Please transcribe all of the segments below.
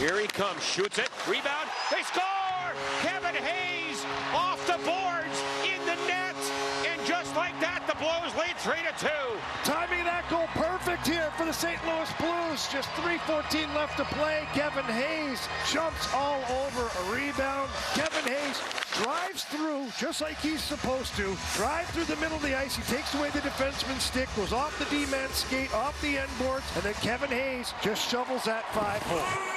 Here he comes, shoots it, rebound, they score! Kevin Hayes off the boards, in the net, and just like that, the Blues lead 3-2. Timing that goal perfect here for the St. Louis Blues. Just 3:14 left to play. Kevin Hayes jumps all over a rebound. Kevin Hayes drives through just like he's supposed to. Drive through the middle of the ice. He takes away the defenseman's stick, goes off the D-man skate, off the end boards, and then Kevin Hayes just shovels that 5 home.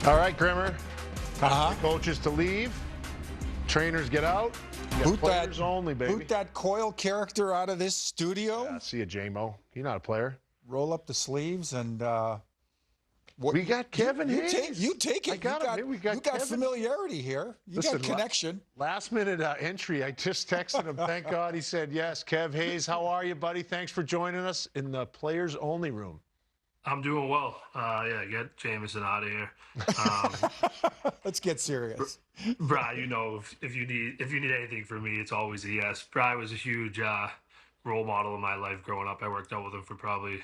All right, Grimmer. The coaches to leave. Trainers get out. Players only, baby. Boot that Coyle character out of this studio. Yeah, see you, J-Mo. You're not a player. Roll up the sleeves and we got Kevin Hayes. You take it. We got Kevin. Familiarity here. You got connection. Last minute entry. I just texted him. Thank God he said yes. Kev Hayes, how are you, buddy? Thanks for joining us in the players only room. I'm doing well. Yeah, get Jameson out of here. Let's get serious. Bri, you know, if you need anything from me, it's always a yes. Bri was a huge role model in my life growing up. I worked out with him for probably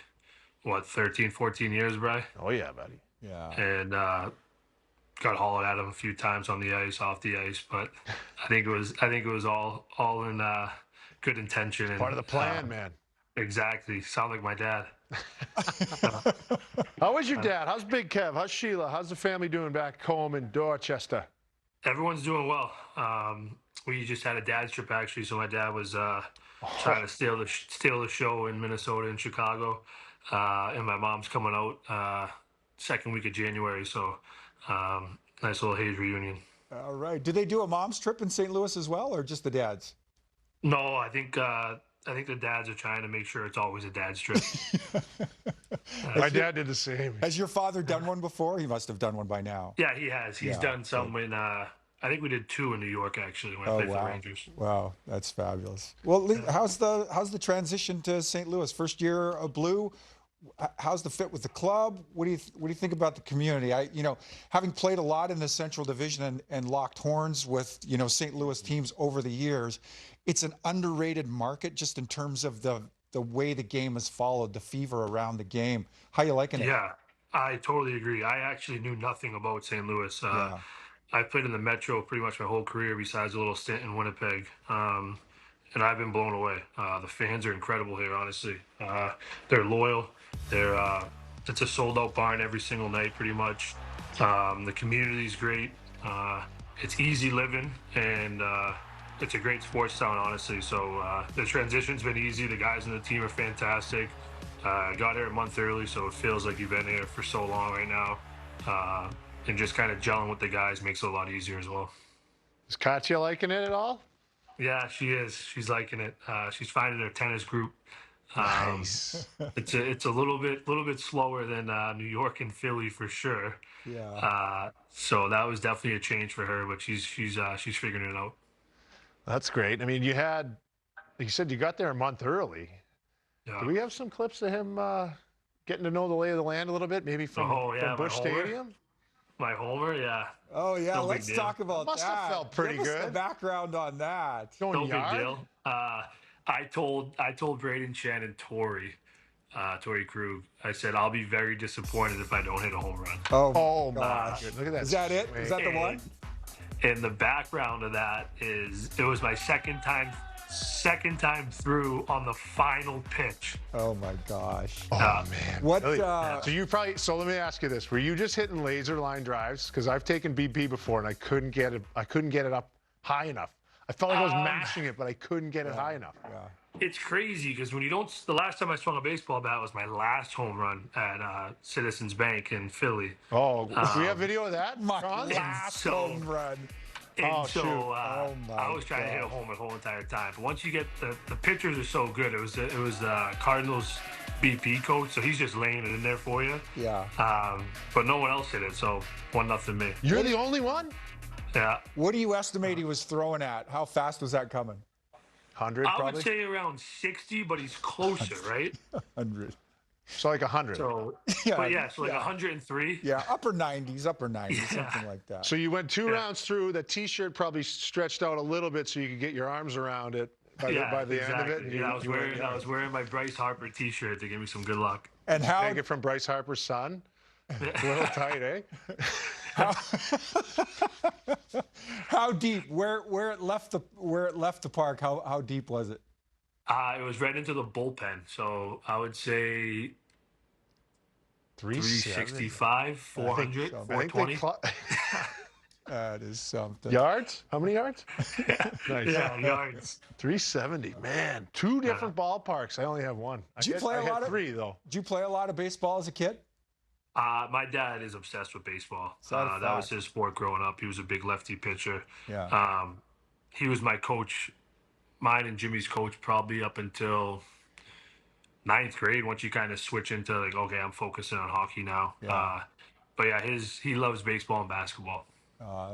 13, 14 years, Bri. Oh yeah, buddy. Yeah. And got hollered at him a few times on the ice, off the ice, but I think it was all in good intention. And, part of the plan, man. Exactly. Sound like my dad. How was your dad? How's Big Kev? How's Sheila? How's the family doing back home in Dorchester? Everyone's doing well. We just had a dad's trip actually, so my dad was trying to steal the show in Minnesota and Chicago, and my mom's coming out second week of January, so nice little Hayes reunion. All right. Do they do a mom's trip in St. Louis as well, or just the dads? No, I think the dads are trying to make sure it's always a dad's trip. My dad did the same. Has your father done one before? He must have done one by now. Yeah, he has. He's done some in. I think we did 2 in New York actually when I played for the Rangers. Wow, that's fabulous. Well, how's the transition to St. Louis? First year of Blue. How's the fit with the club? What do you think about the community? Having played a lot in the Central Division and locked horns with St. Louis teams over the years, it's an underrated market just in terms of the way the game is followed, the fever around the game. How you liking it? Yeah, I totally agree. I actually knew nothing about St. Louis. I played in the Metro pretty much my whole career besides a little stint in Winnipeg. And I've been blown away. The fans are incredible here, honestly. They're loyal. It's a sold-out barn every single night pretty much. The community's great. It's easy living, and it's a great sports town, honestly. So the transition's been easy. The guys on the team are fantastic. Got here a month early, so it feels like you've been here for so long right now. And just kind of gelling with the guys makes it a lot easier as well. Is Katya liking it at all? Yeah, she is. She's liking it. She's finding her tennis group. Nice. It's a little bit slower than New York and Philly for sure. Yeah. So that was definitely a change for her, but she's figuring it out. That's great. I mean, you said you got there a month early. Yeah. Do we have some clips of him getting to know the lay of the land a little bit, maybe from Busch Stadium? My homer, yeah. Oh yeah, let's talk about that. Must have felt pretty Give us good. the background on that. No big deal. I told Braden Chen and Torrey Krug, I said I'll be very disappointed if I don't hit a home run. Oh my gosh. goodness. Look at that. Is that it? Is that the one? And the background of that is it was my second time through on the final pitch. Oh my gosh. Oh man. What? Really? So let me ask you this: were you just hitting laser line drives? Because I've taken BP before and I couldn't get it up high enough. I felt like I was mashing it, but I couldn't get it high enough. Yeah. It's crazy because when you don't. The last time I swung a baseball bat was my last home run at Citizens Bank in Philly. Oh, do we have video of that? My last home run. And Oh I was trying to hit a home the whole entire time. But once you get the pictures are so good. It was Cardinals BP coach, so he's just laying it in there for you. Yeah. But no one else hit it, so 1-0 me. You're the only one? Yeah. What do you estimate he was throwing at? How fast was that coming? 100 probably? I would say around 60, but he's closer, right? 100. So like 100. So, Yeah, so like 103. Yeah, upper 90s, something like that. So you went 2 rounds through. The T-shirt probably stretched out a little bit so you could get your arms around it. by the end of it. Exactly. I was wearing my Bryce Harper T-shirt to give me some good luck. And how Take it from Bryce Harper's son. It's a little tight, eh? how deep? Where it left the park? How deep was it? It was right into the bullpen, so I would say 365, 400, 420. That is something. Yards? How many yards? Nice. Yeah, yards. 370. Man, two different ballparks. I only have one. Did you play a lot of three though? Did you play a lot of baseball as a kid? My dad is obsessed with baseball. That was his sport growing up. He was a big lefty pitcher. Yeah. He was my coach, mine and Jimmy's coach, probably up until 9th grade. Once you kind of switch into like, okay, I'm focusing on hockey now. Yeah. But yeah, he loves baseball and basketball.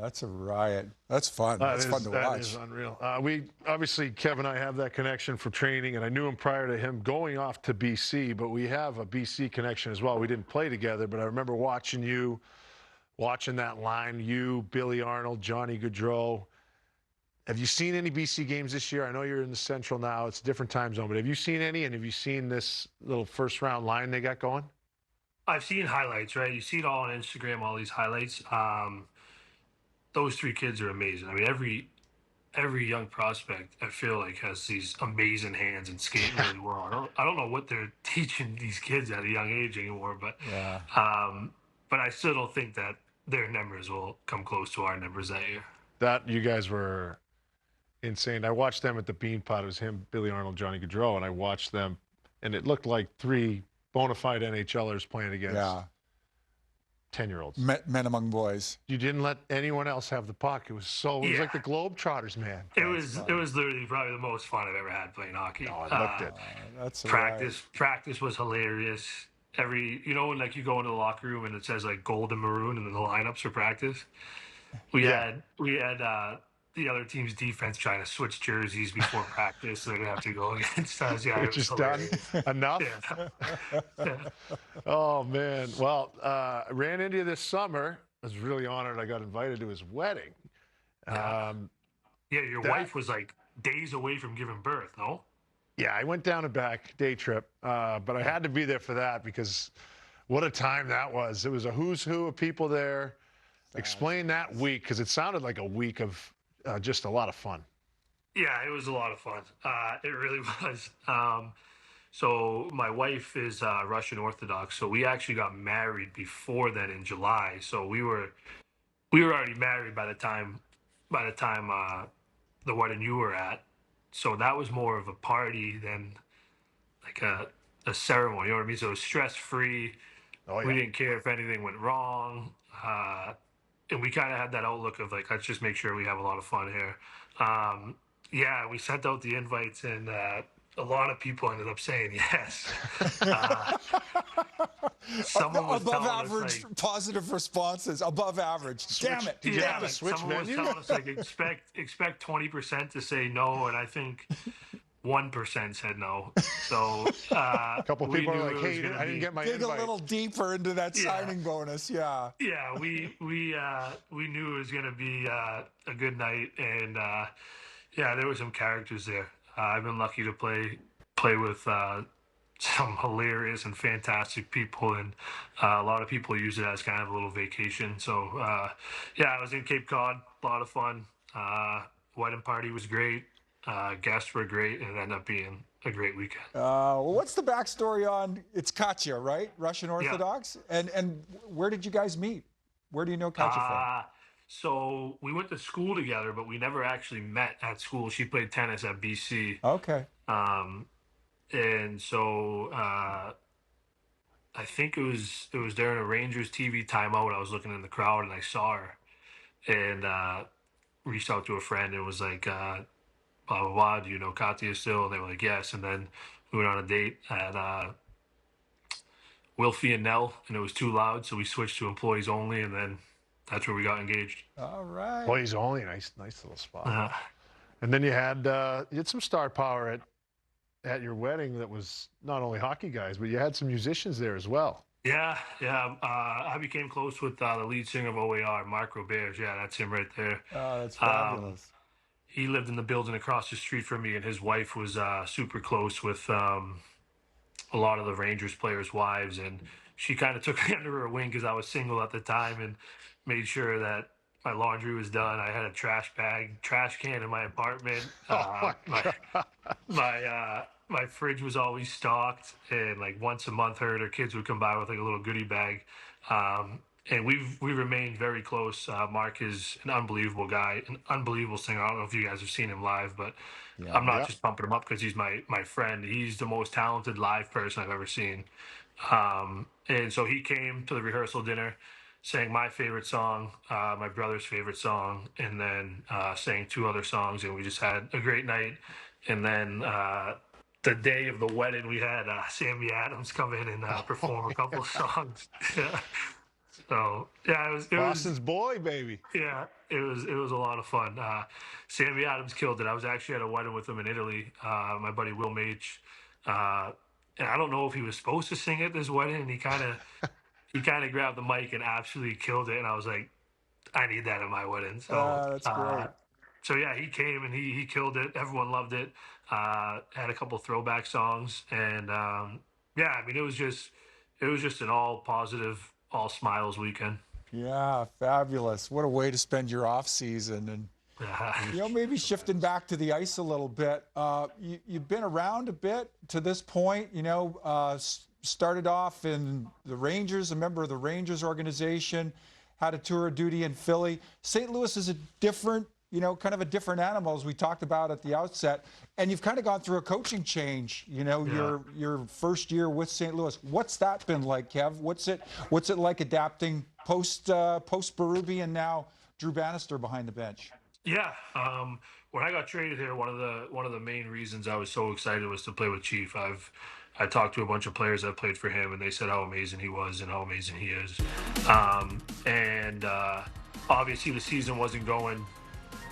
That's a riot. That's fun. That's fun to watch. That is unreal. We obviously, Kevin and I have that connection for training, and I knew him prior to him going off to BC, but we have a BC connection as well. We didn't play together, but I remember watching that line, you, Billy Arnold, Johnny Gaudreau. Have you seen any BC games this year? I know you're in the Central now. It's a different time zone, but have you seen any, and have you seen this little first-round line they got going? I've seen highlights, right? You see it all on Instagram, all these highlights. Those three kids are amazing. I mean, every young prospect, I feel like, has these amazing hands and skate really well. I don't know what they're teaching these kids at a young age anymore, but but I still don't think that their numbers will come close to our numbers that year. That you guys were insane. I watched them at the Beanpot. It was him, Billy Arnold, Johnny Gaudreau, and I watched them, and it looked like three bona fide NHLers playing against 10-year-olds. Men among boys. You didn't let anyone else have the puck. It was like the Globetrotters, man. It was literally probably the most fun I've ever had playing hockey. Oh, I loved it. That's Practice was hilarious. Like you go into the locker room and it says like gold and maroon and then the lineups for practice. We had the other team's defense trying to switch jerseys before practice so they didn't have to go against us. Yeah, which is done enough. Yeah. Oh man. Well, I ran into you this summer. I was really honored I got invited to his wedding. Your wife was like days away from giving birth, no? Yeah, I went down and back, day trip, but I had to be there for that because what a time that was. It was a who's who of people there. Explain that week, because it sounded like a week of just a lot of fun. Yeah, it was a lot of fun. It really was. So my wife is Russian Orthodox, so we actually got married before then in July. So we were already married by the time the wedding you were at. So that was more of a party than like a ceremony. You know what I mean? So it was stress-free. Oh, yeah. We didn't care if anything went wrong. And we kind of had that outlook of like, let's just make sure we have a lot of fun here. We sent out the invites and a lot of people ended up saying yes. Someone was above average positive responses. Above average. Damn it. Did you have to switch someone venue? was telling us like expect 20% to say no, and I think 1% said no. So a couple people are like, "Hey, I didn't get my invite." Dig a little deeper into that signing bonus. Yeah. Yeah, we knew it was gonna be a good night, and there were some characters there. I've been lucky to play with some hilarious and fantastic people, and a lot of people use it as kind of a little vacation. So I was in Cape Cod, a lot of fun. Wedding party was great. Guests were great, and it ended up being a great weekend. What's the backstory on? It's Katya, right? Russian Orthodox, and where did you guys meet? Where do you know Katya from? So we went to school together, but we never actually met at school. She played tennis at BC. Okay. And so I think it was during a Rangers TV timeout. I was looking in the crowd and I saw her, and reached out to a friend and was like, blah blah blah. Do you know Katya still? And they were like, yes. And then we went on a date at Wilfie and Nell, and it was too loud, so we switched to employees only, and then that's where we got engaged. All right. Employees only, nice little spot. And then you had some star power at your wedding that was not only hockey guys, but you had some musicians there as well. Yeah. I became close with the lead singer of OAR, Mark Roberge. Yeah, that's him right there. Oh, that's fabulous. he lived in the building across the street from me, and his wife was super close with a lot of the Rangers players' wives, and she kind of took me under her wing because I was single at the time, and made sure that my laundry was done. I had a trash can in my apartment. My fridge was always stocked, and like once a month, her and her kids would come by with like a little goodie bag. And we remained very close. Mark is an unbelievable guy, an unbelievable singer. I don't know if you guys have seen him live, but I'm not just pumping him up because he's my friend. He's the most talented live person I've ever seen. And so he came to the rehearsal dinner, sang my favorite song, my brother's favorite song, and then sang 2 other songs, and we just had a great night. And then the day of the wedding, we had Sammy Adams come in and perform a couple of songs. Yeah. So yeah, it was Boston's boy, baby. Yeah, it was a lot of fun. Sammy Adams killed it. I was actually at a wedding with him in Italy. My buddy Will Mage, and I don't know if he was supposed to sing at this wedding, and he kind of grabbed the mic and absolutely killed it. And I was like, I need that at my wedding. So That's great. So yeah, he came and he killed it. Everyone loved it. Had a couple throwback songs, and yeah, I mean it was just an all positive, all smiles weekend. Yeah, fabulous. What a way to spend your off season. And maybe shifting back to the ice a little bit. You've been around a bit to this point. Started off in the Rangers, a member of the Rangers organization, had a tour of duty in Philly. St. Louis is a different, kind of a different animal, as we talked about at the outset. And you've kind of gone through a coaching change, your first year with St. Louis. What's that been like, Kev? What's it like adapting post Berube and now Drew Bannister behind the bench? Yeah. When I got traded here, one of the main reasons I was so excited was to play with Chief. I talked to a bunch of players that played for him, and they said how amazing he was and how amazing he is. Obviously the season wasn't going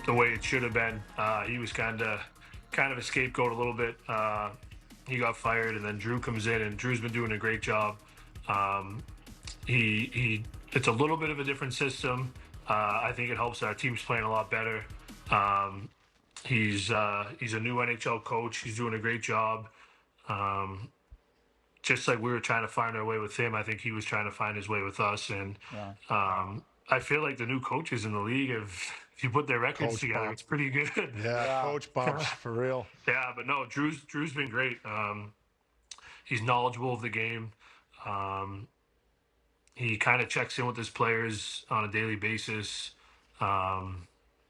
the way it should have been. He was kind of a scapegoat a little bit. He got fired, and then Drew comes in, and Drew's been doing a great job. It's a little bit of a different system. I think it helps our team's playing a lot better. He's a new NHL coach. He's doing a great job. Just like we were trying to find our way with him, I think he was trying to find his way with us. And I feel like the new coaches in the league if you put their records together, it's pretty good. Yeah, coach bumps for real. Yeah, but no, Drew's been great. He's knowledgeable of the game. He kind of checks in with his players on a daily basis. But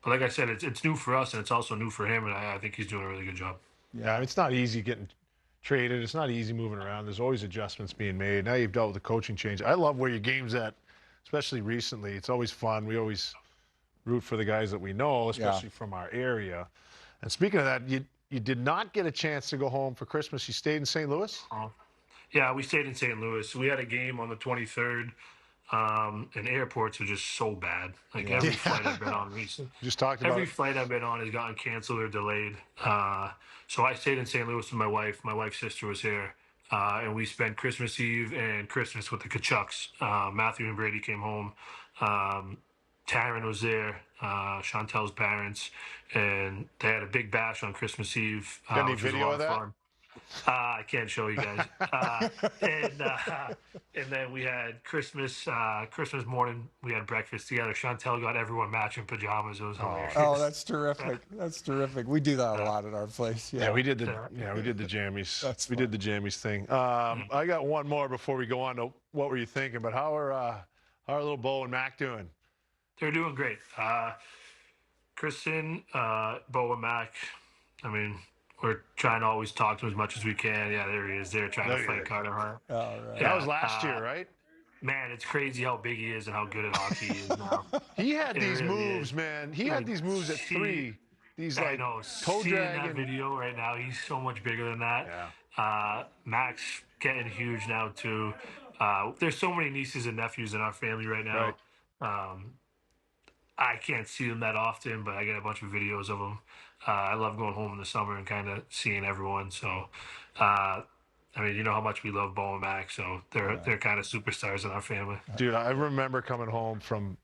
like I said, it's new for us, and it's also new for him, and I think he's doing a really good job. Yeah, it's not easy getting traded. It's not easy moving around. There's always adjustments being made. Now you've dealt with the coaching change. I love where your game's at, especially recently. It's always fun. We always root for the guys that we know, especially from our area. And speaking of that, you did not get a chance to go home for Christmas. You stayed in St. Louis? Yeah, we stayed in St. Louis. We had a game on the 23rd, and airports are just so bad. Like every flight I've been on recently. Just talked about every flight I've been on has gotten canceled or delayed. So I stayed in St. Louis with my wife. My wife's sister was here, and we spent Christmas Eve and Christmas with the Kachucks. Matthew and Brady came home. Taryn was there, Chantel's parents, and they had a big bash on Christmas Eve. Got any video of that? Fun. I can't show you guys. And then we had Christmas morning. We had breakfast together. Chantel got everyone matching pajamas. It was hilarious. Oh, that's terrific. That's terrific. We do that a lot at our place. Yeah, we did the jammies. We did the jammies thing. I got one more before we go on to what were you thinking? But how are our little Bo and Mac doing? They're doing great. Kristen, Bo, and Mac. I mean, we're trying to always talk to him as much as we can. Yeah, there he is. They're trying to fight Carter Hart. All right. That was last year, right? Man, it's crazy how big he is and how good at hockey he is now. He had these moves, man. He had these moves at 3. These I know. toe Seeing dragging. that video right now, he's so much bigger than that. Yeah. Mac's getting huge now too. There's so many nieces and nephews in our family right now. Right. I can't see them that often, but I get a bunch of videos of them. I love going home in the summer and kind of seeing everyone. So, I mean, you know how much we love Bo and Mac, so they're kind of superstars in our family. Dude, I remember coming home from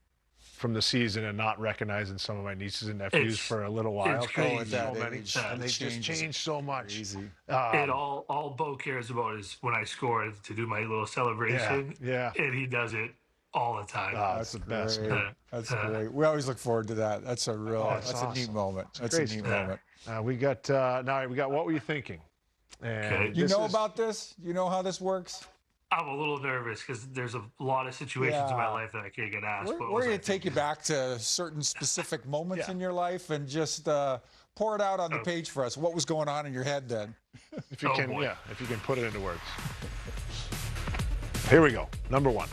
from the season and not recognizing some of my nieces and nephews for a little while. It's crazy. So many, and they it just changes. changed so much. Easy. And all Bo cares about is when I score to do my little celebration. Yeah. And he does it all the time. That's the best. Great. That's great. We always look forward to that. That's a real. that's awesome. a neat moment. That's a great neat stuff. moment. We got now. We got what were you thinking? And Okay. You this know is- about this? You know how this works? I'm a little nervous because there's a lot of situations in my Yeah. life that I can't get asked. We're What going was I to take you thinking? back to certain specific moments Yeah. in your life and just pour it out on the page for us. What was going on in your head then? If you Oh, can, boy. if you can put it into words. Here we go. Number one.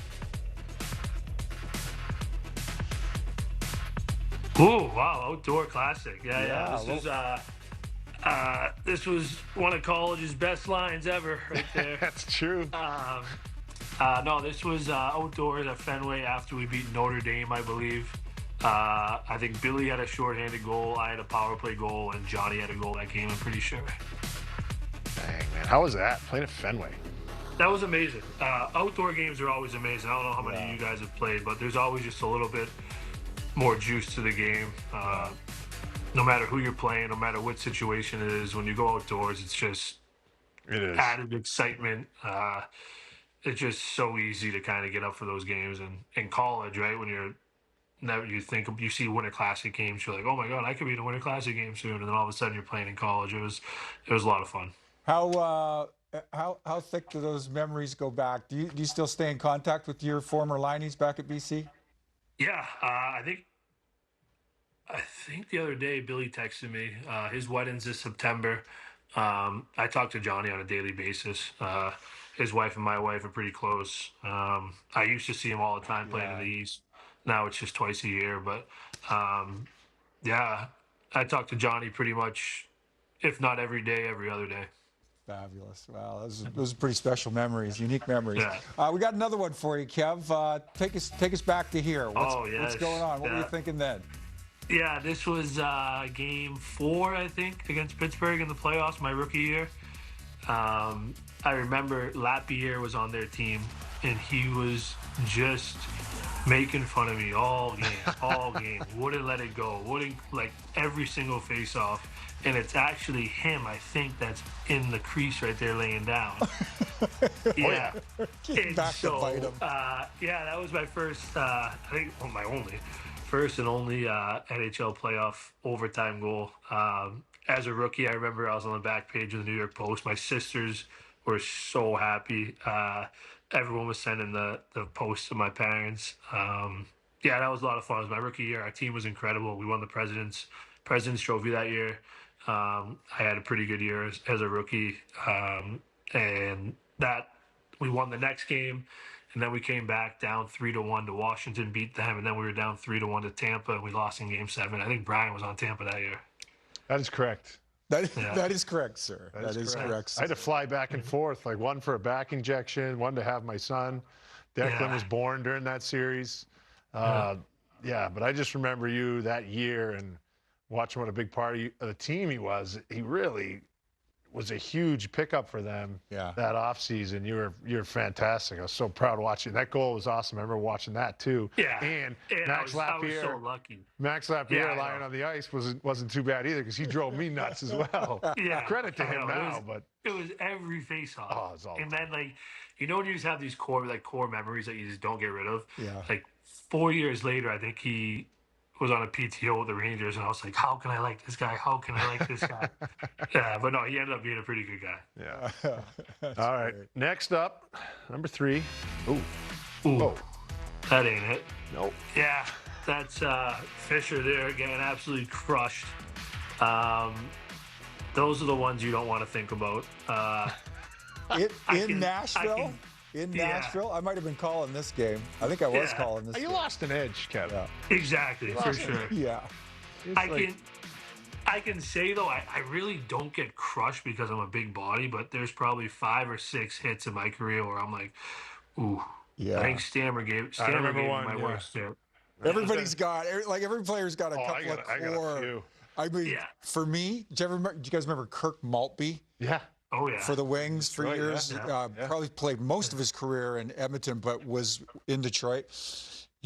Oh wow, outdoor classic. Yeah. Yeah, This was one of college's best lines ever, right there. That's true. No, this was outdoors at Fenway after we beat Notre Dame, I believe. I think Billy had a shorthanded goal, I had a power play goal, and Johnny had a goal that game, I'm pretty sure. Dang, man. How was that? Playing at Fenway. That was amazing. Outdoor games are always amazing. I don't know how many of you guys have played, but there's always just a little bit more juice to the game. No matter who you're playing, no matter what situation it is, when you go outdoors, it's just It is. added excitement. It's just so easy to kind of get up for those games. And in college, right, when you see Winter Classic games, you're like, oh my God, I could be in a Winter Classic game soon. And then all of a sudden you're playing in college. It was a lot of fun. How thick do those memories go back? Do you still stay in contact with your former Lineys back at BC? Yeah, I think the other day Billy texted me. His wedding's this September. I talk to Johnny on a daily basis. His wife and my wife are pretty close. I used to see him all the time playing in the East. Now it's just twice a year. But yeah, I talk to Johnny pretty much, if not every day, every other day. Fabulous. Wow, those are pretty special memories, unique memories. Yeah. We got another one for you, Kev. Take us back to here. What's yes. going on? What were you Yeah. thinking then? Yeah, this was game 4, I think, against Pittsburgh in the playoffs, my rookie year. I remember Lapierre was on their team, and he was just making fun of me all game. Wouldn't let it go. Wouldn't, like, every single face-off. And it's actually him, I think, that's in the crease right there laying down. Yeah. Getting back to bite him. Yeah, that was my first, I think, my first and only NHL playoff overtime goal. As a rookie, I remember I was on the back page of the New York Post. My sisters were so happy. Everyone was sending the posts to my parents. Yeah, that was a lot of fun. It was my rookie year. Our team was incredible. We won the President's Trophy that year. I had a pretty good year as a rookie. And that we won the next game. And then we came back down 3-1 to Washington, beat them, and then we were down 3-1 to Tampa, and we lost in Game 7. I think Brian was on Tampa that year. That is correct. That is correct, sir. That is correct. I had to fly back and forth, like one for a back injection, one to have my son. Declan was born during that series. Yeah, but I just remember you that year and watching what a big part of the team he was. He really was a huge pickup for them that offseason. You're fantastic. I was so proud of watching. That goal was awesome. I remember watching that too. Yeah. And I Max was Lapierre. so lucky. Max Lapierre Yeah, I lying know. on the ice wasn't too bad either because he drove me nuts as well. Yeah. Credit to I him know. now, but It was every face-off. Oh, it's all and then, like, you know when you just have these core memories that you just don't get rid of? Yeah. Like, 4 years later, I think he was on a PTO with the Rangers, and I was like, how can I like this guy? How can I like this guy? Yeah, but no, he ended up being a pretty good guy. yeah. All right. Next up, number 3. Ooh. Ooh, Oh. that ain't it. Nope. Yeah, that's Fisher there getting absolutely crushed. Those are the ones you don't want to think about. In Nashville? In Yeah. Nashville? I might have been calling this game. I think I was Yeah. calling this You game. lost an edge, Kevin. Yeah. Exactly, for sure. Yeah. It's like- I can say though I really don't get crushed because I'm a big body, but there's probably 5 or 6 hits in my career where I'm like, ooh. Yeah. I think Stammer gave remember me one, my yeah. worst hit. Everybody's got, like, every player's got a Oh, couple I got of a core. few. I mean, Yeah. for me, do you guys remember Kirk Maltby Yeah. Oh yeah. for the Wings for Detroit, years? yeah. Probably played most of his career in Edmonton, but was in Detroit.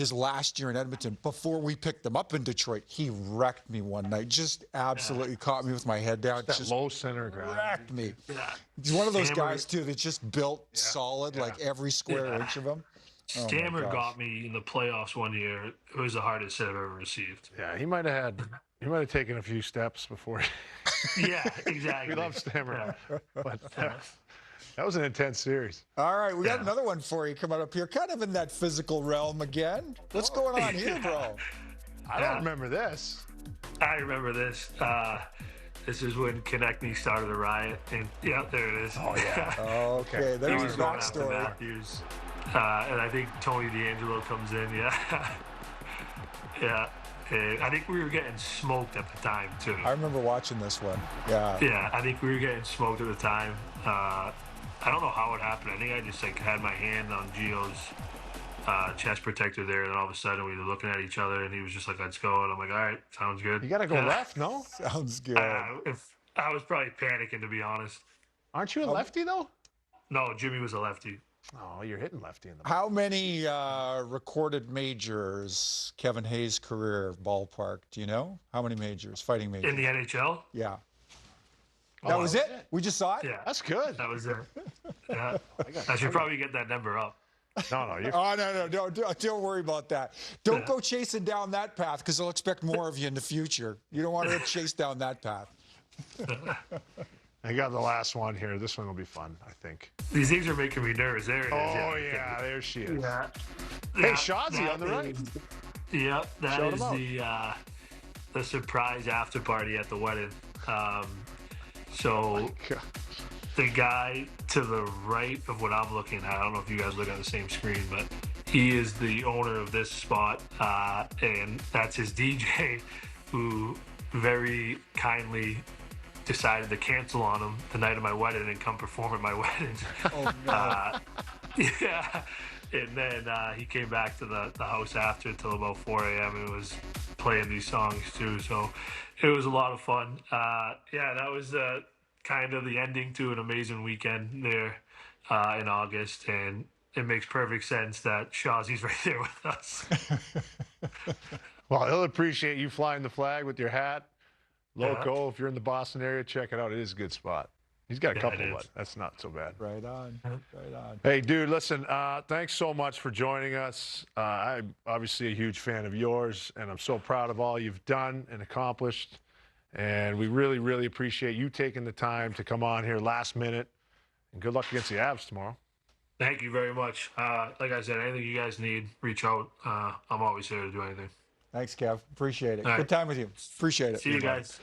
his last year in Edmonton, before we picked him up in Detroit, he wrecked me one night. Just absolutely caught me with my head down. That Just low center ground. wrecked me. Yeah. He's one of those Stammer- guys, too, that's just built solid, like every square inch of him. Oh, my Stammer gosh. got me in the playoffs one year. It was the hardest hit I've ever received. Yeah, he might have taken a few steps before. Yeah, exactly. We love Stammer, Yeah. but that was an intense series. All right, we got Yeah. another one for you coming up here, kind of in that physical realm again. What's going on here, bro? I don't remember this. I remember this. This is when Konechny started a riot, and yeah, there it is. Oh yeah. Okay, He there's was his going after backstory. Matthews, and I think Tony D'Angelo comes in. Yeah, yeah. And I think we were getting smoked at the time too. I remember watching this one. Yeah. Yeah, I think we were getting smoked at the time. I don't know how it happened. I think I just had my hand on Gio's chest protector there, and then all of a sudden we were looking at each other, and he was just like, "Let's go," and I'm like, "All right, sounds good." You got to go left, no? Sounds good. If I was probably panicking, to be honest. Aren't you a lefty though? No, Jimmy was a lefty. Oh, you're hitting lefty in the. How many recorded majors Kevin Hayes' career ballpark? Do you know? How many majors, fighting majors? In the NHL? Yeah. That was it? We just saw it? Yeah. That's good. That was it. Yeah. I should probably get that number up. No, you're. Oh, no, don't worry about that. Don't go chasing down that path because they'll expect more of you in the future. You don't want to chase down that path. I got the last one here. This one will be fun, I think. These things are making me nervous. There it is. Oh yeah, there she is. Yeah. Hey, Shazzy on the right. Yep, that Shout is him the surprise after party at the wedding. God. The guy to the right of what I'm looking at, I don't know if you guys look at the same screen, but he is the owner of this spot, and that's his DJ, who very kindly decided to cancel on him the night of my wedding and come perform at my wedding. Oh, no. Yeah. And then he came back to the house after until about 4 a.m. and was playing these songs too. So it was a lot of fun. Yeah, that was kind of the ending to an amazing weekend there in August. And it makes perfect sense that Shazzy's right there with us. Well, he'll appreciate you flying the flag with your hat. Loco, if you're in the Boston area, check it out. It is a good spot. He's got a Yeah, couple, it is. but that's not so bad. Right on. Right on. Hey, dude, listen, thanks so much for joining us. I'm obviously a huge fan of yours, and I'm so proud of all you've done and accomplished. And we really, really appreciate you taking the time to come on here last minute. And good luck against the Avs tomorrow. Thank you very much. Like I said, anything you guys need, reach out. I'm always here to do anything. Thanks, Kev. Appreciate it. All right. Good time with you. Appreciate it. See you guys.